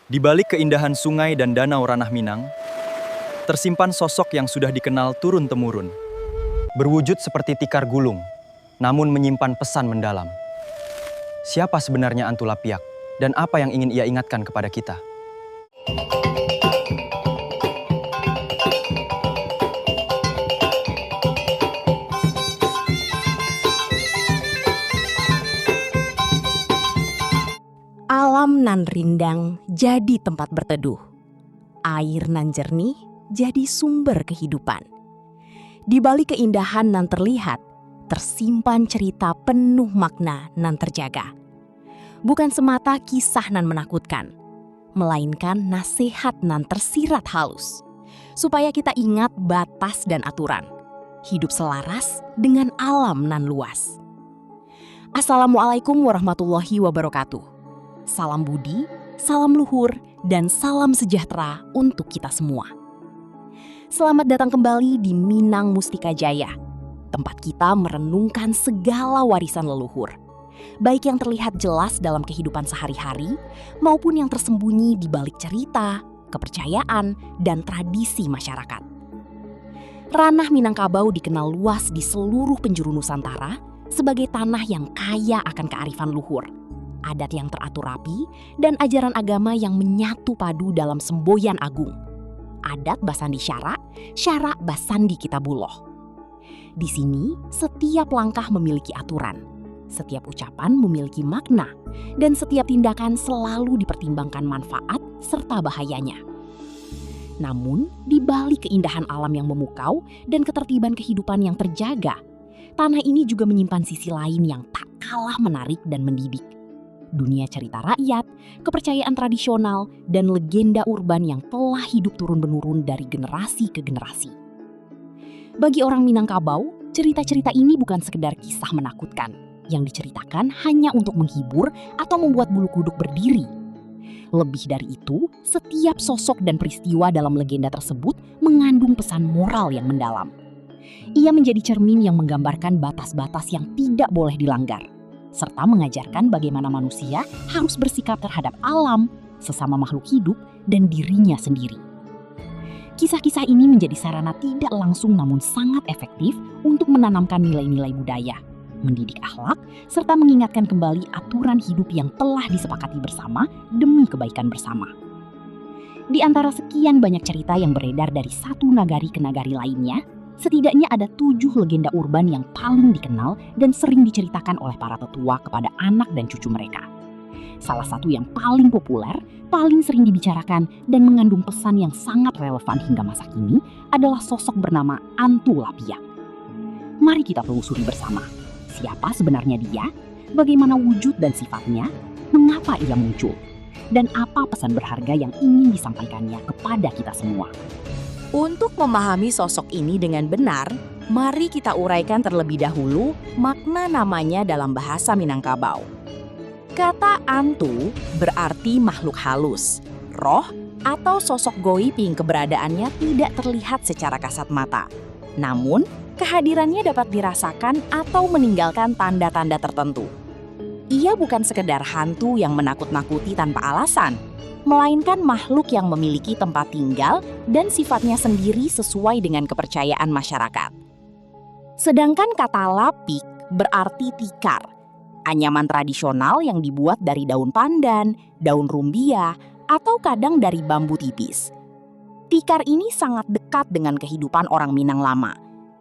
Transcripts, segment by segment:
Di balik keindahan sungai dan danau Ranah Minang, tersimpan sosok yang sudah dikenal turun-temurun. Berwujud seperti tikar gulung, namun menyimpan pesan mendalam. Siapa sebenarnya Antu Lapiak, dan apa yang ingin ia ingatkan kepada kita? Alam nan rindang jadi tempat berteduh. Air nan jernih jadi sumber kehidupan. Di balik keindahan nan terlihat, tersimpan cerita penuh makna nan terjaga. Bukan semata kisah nan menakutkan, melainkan nasihat nan tersirat halus. Supaya kita ingat batas dan aturan. Hidup selaras dengan alam nan luas. Assalamualaikum warahmatullahi wabarakatuh. Salam budi, salam luhur, dan salam sejahtera untuk kita semua. Selamat datang kembali di Minang Mustika Jaya, tempat kita merenungkan segala warisan leluhur, baik yang terlihat jelas dalam kehidupan sehari-hari maupun yang tersembunyi di balik cerita, kepercayaan, dan tradisi masyarakat. Ranah Minangkabau dikenal luas di seluruh penjuru Nusantara sebagai tanah yang kaya akan kearifan luhur, adat yang teratur rapi, dan ajaran agama yang menyatu padu dalam semboyan agung. Adat Basandi Syara, Syara Basandi Kitabuloh. Di sini, setiap langkah memiliki aturan, setiap ucapan memiliki makna, dan setiap tindakan selalu dipertimbangkan manfaat serta bahayanya. Namun, di balik keindahan alam yang memukau dan ketertiban kehidupan yang terjaga, tanah ini juga menyimpan sisi lain yang tak kalah menarik dan mendidik. Dunia cerita rakyat, kepercayaan tradisional, dan legenda urban yang telah hidup turun-menurun dari generasi ke generasi. Bagi orang Minangkabau, cerita-cerita ini bukan sekedar kisah menakutkan yang diceritakan hanya untuk menghibur atau membuat bulu kuduk berdiri. Lebih dari itu, setiap sosok dan peristiwa dalam legenda tersebut mengandung pesan moral yang mendalam. Ia menjadi cermin yang menggambarkan batas-batas yang tidak boleh dilanggar, serta mengajarkan bagaimana manusia harus bersikap terhadap alam, sesama makhluk hidup, dan dirinya sendiri. Kisah-kisah ini menjadi sarana tidak langsung namun sangat efektif untuk menanamkan nilai-nilai budaya, mendidik akhlak, serta mengingatkan kembali aturan hidup yang telah disepakati bersama demi kebaikan bersama. Di antara sekian banyak cerita yang beredar dari satu nagari ke nagari lainnya, setidaknya ada 7 legenda urban yang paling dikenal dan sering diceritakan oleh para tetua kepada anak dan cucu mereka. Salah satu yang paling populer, paling sering dibicarakan, dan mengandung pesan yang sangat relevan hingga masa kini adalah sosok bernama Antu Lapiak. Mari kita telusuri bersama. Siapa sebenarnya dia? Bagaimana wujud dan sifatnya? Mengapa ia muncul? Dan apa pesan berharga yang ingin disampaikannya kepada kita semua? Untuk memahami sosok ini dengan benar, mari kita uraikan terlebih dahulu makna namanya dalam bahasa Minangkabau. Kata Antu berarti makhluk halus, roh, atau sosok goib yang keberadaannya tidak terlihat secara kasat mata. Namun, kehadirannya dapat dirasakan atau meninggalkan tanda-tanda tertentu. Ia bukan sekedar hantu yang menakut-nakuti tanpa alasan, melainkan makhluk yang memiliki tempat tinggal dan sifatnya sendiri sesuai dengan kepercayaan masyarakat. Sedangkan kata lapik berarti tikar, anyaman tradisional yang dibuat dari daun pandan, daun rumbia, atau kadang dari bambu tipis. Tikar ini sangat dekat dengan kehidupan orang Minang lama.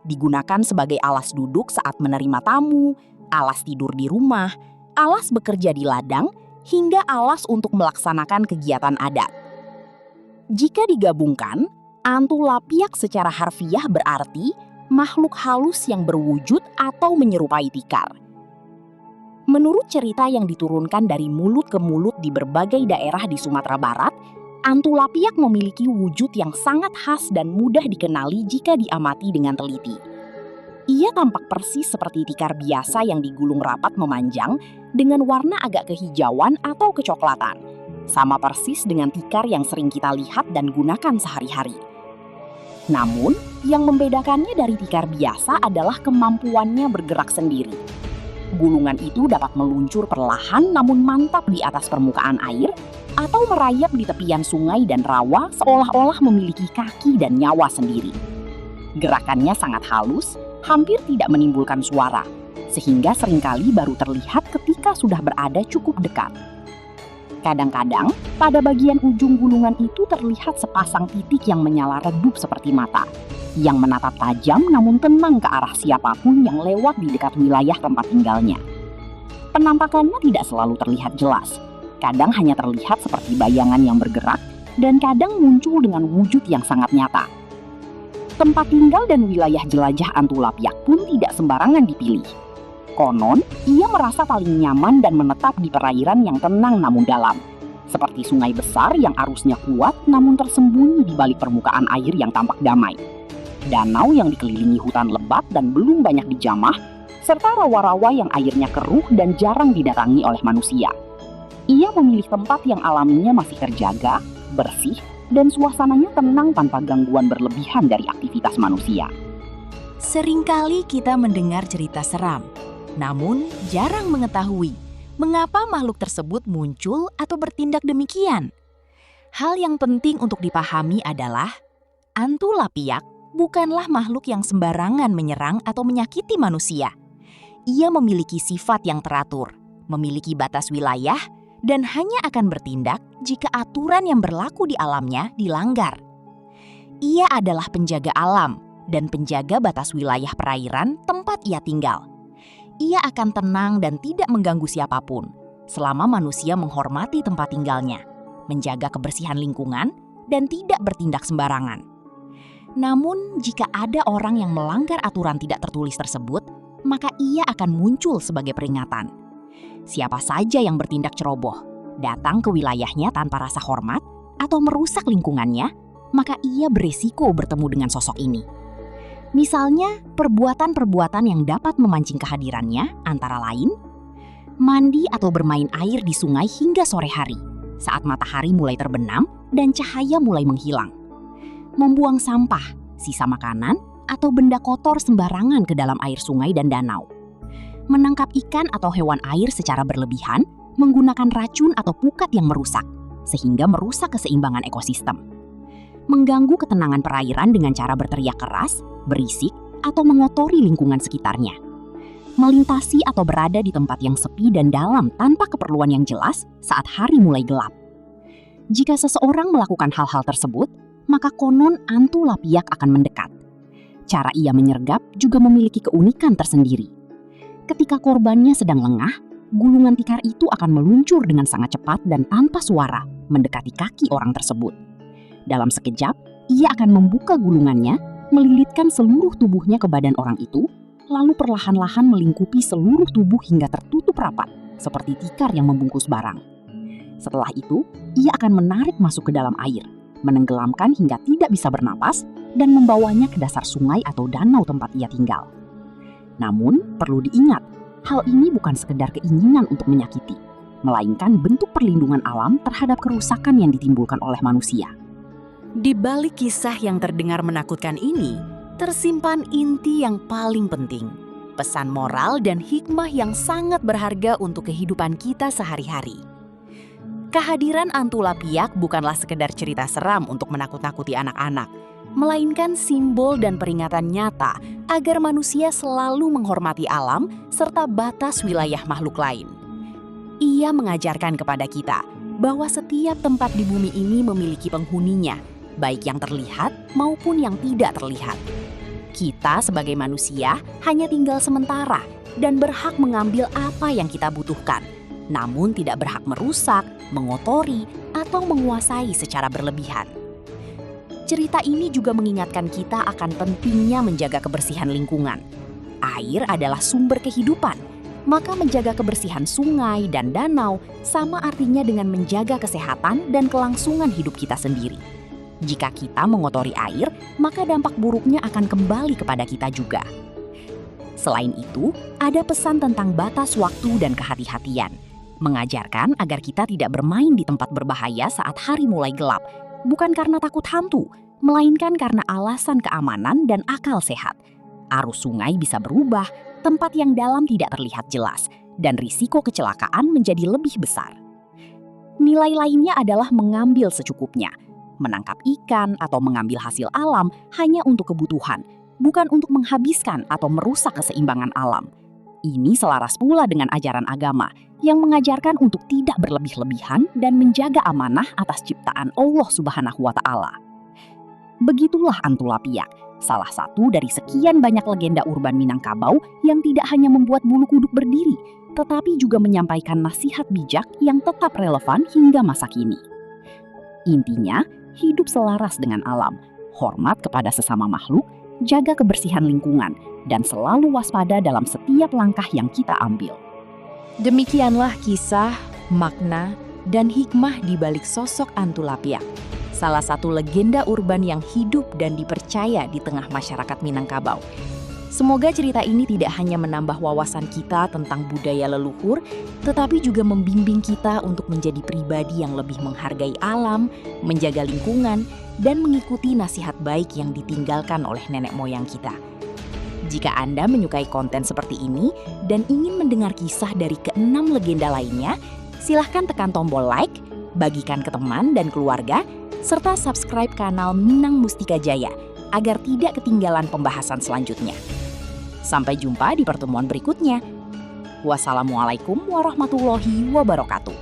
Digunakan sebagai alas duduk saat menerima tamu, alas tidur di rumah, alas bekerja di ladang, hingga alas untuk melaksanakan kegiatan adat. Jika digabungkan, Antu Lapiak secara harfiah berarti makhluk halus yang berwujud atau menyerupai tikar. Menurut cerita yang diturunkan dari mulut ke mulut di berbagai daerah di Sumatera Barat, Antu Lapiak memiliki wujud yang sangat khas dan mudah dikenali jika diamati dengan teliti. Ia tampak persis seperti tikar biasa yang digulung rapat memanjang dengan warna agak kehijauan atau kecoklatan. Sama persis dengan tikar yang sering kita lihat dan gunakan sehari-hari. Namun, yang membedakannya dari tikar biasa adalah kemampuannya bergerak sendiri. Gulungan itu dapat meluncur perlahan namun mantap di atas permukaan air, atau atau merayap di tepian sungai dan rawa seolah-olah memiliki kaki dan nyawa sendiri. Gerakannya sangat halus, hampir tidak menimbulkan suara, sehingga seringkali baru terlihat ketika sudah berada cukup dekat. Kadang-kadang, pada bagian ujung gulungan itu terlihat sepasang titik yang menyala redup seperti mata, yang menatap tajam namun tenang ke arah siapapun yang lewat di dekat wilayah tempat tinggalnya. Penampakannya tidak selalu terlihat jelas, kadang hanya terlihat seperti bayangan yang bergerak, dan kadang muncul dengan wujud yang sangat nyata. Tempat tinggal dan wilayah jelajah Antulapyak pun tidak sembarangan dipilih. Konon, ia merasa paling nyaman dan menetap di perairan yang tenang namun dalam, seperti sungai besar yang arusnya kuat namun tersembunyi di balik permukaan air yang tampak damai, danau yang dikelilingi hutan lebat dan belum banyak dijamah, serta rawa-rawa yang airnya keruh dan jarang didatangi oleh manusia. Ia memilih tempat yang alaminya masih terjaga, bersih, dan suasananya tenang tanpa gangguan berlebihan dari aktivitas manusia. Seringkali kita mendengar cerita seram, namun jarang mengetahui mengapa makhluk tersebut muncul atau bertindak demikian. Hal yang penting untuk dipahami adalah Antulapyak bukanlah makhluk yang sembarangan menyerang atau menyakiti manusia. Ia memiliki sifat yang teratur, memiliki batas wilayah, dan hanya akan bertindak jika aturan yang berlaku di alamnya dilanggar. Ia adalah penjaga alam dan penjaga batas wilayah perairan tempat ia tinggal. Ia akan tenang dan tidak mengganggu siapapun selama manusia menghormati tempat tinggalnya, menjaga kebersihan lingkungan, dan tidak bertindak sembarangan. Namun, jika ada orang yang melanggar aturan tidak tertulis tersebut, maka ia akan muncul sebagai peringatan. Siapa saja yang bertindak ceroboh, datang ke wilayahnya tanpa rasa hormat, atau merusak lingkungannya, maka ia berisiko bertemu dengan sosok ini. Misalnya, perbuatan-perbuatan yang dapat memancing kehadirannya antara lain mandi atau bermain air di sungai hingga sore hari saat matahari mulai terbenam dan cahaya mulai menghilang. Membuang sampah, sisa makanan, atau benda kotor sembarangan ke dalam air sungai dan danau. Menangkap ikan atau hewan air secara berlebihan menggunakan racun atau pukat yang merusak, sehingga merusak keseimbangan ekosistem. Mengganggu ketenangan perairan dengan cara berteriak keras, berisik, atau mengotori lingkungan sekitarnya. Melintasi atau berada di tempat yang sepi dan dalam tanpa keperluan yang jelas saat hari mulai gelap. Jika seseorang melakukan hal-hal tersebut, maka konon Antulapyak akan mendekat. Cara ia menyergap juga memiliki keunikan tersendiri. Ketika korbannya sedang lengah, gulungan tikar itu akan meluncur dengan sangat cepat dan tanpa suara mendekati kaki orang tersebut. Dalam sekejap, ia akan membuka gulungannya, melilitkan seluruh tubuhnya ke badan orang itu, lalu perlahan-lahan melingkupi seluruh tubuh hingga tertutup rapat, seperti tikar yang membungkus barang. Setelah itu, ia akan menarik masuk ke dalam air, menenggelamkan hingga tidak bisa bernapas, dan membawanya ke dasar sungai atau danau tempat ia tinggal. Namun, perlu diingat, hal ini bukan sekedar keinginan untuk menyakiti, melainkan bentuk perlindungan alam terhadap kerusakan yang ditimbulkan oleh manusia. Di balik kisah yang terdengar menakutkan ini, tersimpan inti yang paling penting, pesan moral dan hikmah yang sangat berharga untuk kehidupan kita sehari-hari. Kehadiran Antulapyak bukanlah sekedar cerita seram untuk menakut-nakuti anak-anak, melainkan simbol dan peringatan nyata agar manusia selalu menghormati alam serta batas wilayah makhluk lain. Ia mengajarkan kepada kita bahwa setiap tempat di bumi ini memiliki penghuninya, baik yang terlihat maupun yang tidak terlihat. Kita sebagai manusia hanya tinggal sementara dan berhak mengambil apa yang kita butuhkan, namun tidak berhak merusak, mengotori, atau menguasai secara berlebihan. Cerita ini juga mengingatkan kita akan pentingnya menjaga kebersihan lingkungan. Air adalah sumber kehidupan, maka menjaga kebersihan sungai dan danau sama artinya dengan menjaga kesehatan dan kelangsungan hidup kita sendiri. Jika kita mengotori air, maka dampak buruknya akan kembali kepada kita juga. Selain itu, ada pesan tentang batas waktu dan kehati-hatian, mengajarkan agar kita tidak bermain di tempat berbahaya saat hari mulai gelap, bukan karena takut hantu, melainkan karena alasan keamanan dan akal sehat. Arus sungai bisa berubah, tempat yang dalam tidak terlihat jelas, dan risiko kecelakaan menjadi lebih besar. Nilai lainnya adalah mengambil secukupnya, menangkap ikan atau mengambil hasil alam hanya untuk kebutuhan, bukan untuk menghabiskan atau merusak keseimbangan alam. Ini selaras pula dengan ajaran agama yang mengajarkan untuk tidak berlebih-lebihan dan menjaga amanah atas ciptaan Allah Subhanahu wa Ta'ala. Begitulah Antulapiak, salah satu dari sekian banyak legenda urban Minangkabau yang tidak hanya membuat bulu kuduk berdiri, tetapi juga menyampaikan nasihat bijak yang tetap relevan hingga masa kini. Intinya, hidup selaras dengan alam, hormat kepada sesama makhluk, jaga kebersihan lingkungan, dan selalu waspada dalam setiap langkah yang kita ambil. Demikianlah kisah, makna, dan hikmah di balik sosok Antulapiak, salah satu legenda urban yang hidup dan dipercaya di tengah masyarakat Minangkabau. Semoga cerita ini tidak hanya menambah wawasan kita tentang budaya leluhur, tetapi juga membimbing kita untuk menjadi pribadi yang lebih menghargai alam, menjaga lingkungan, dan mengikuti nasihat baik yang ditinggalkan oleh nenek moyang kita. Jika Anda menyukai konten seperti ini dan ingin mendengar kisah dari ke-6 legenda lainnya, silahkan tekan tombol like, bagikan ke teman dan keluarga, serta subscribe kanal Minang Mustika Jaya agar tidak ketinggalan pembahasan selanjutnya. Sampai jumpa di pertemuan berikutnya. Wassalamualaikum warahmatullahi wabarakatuh.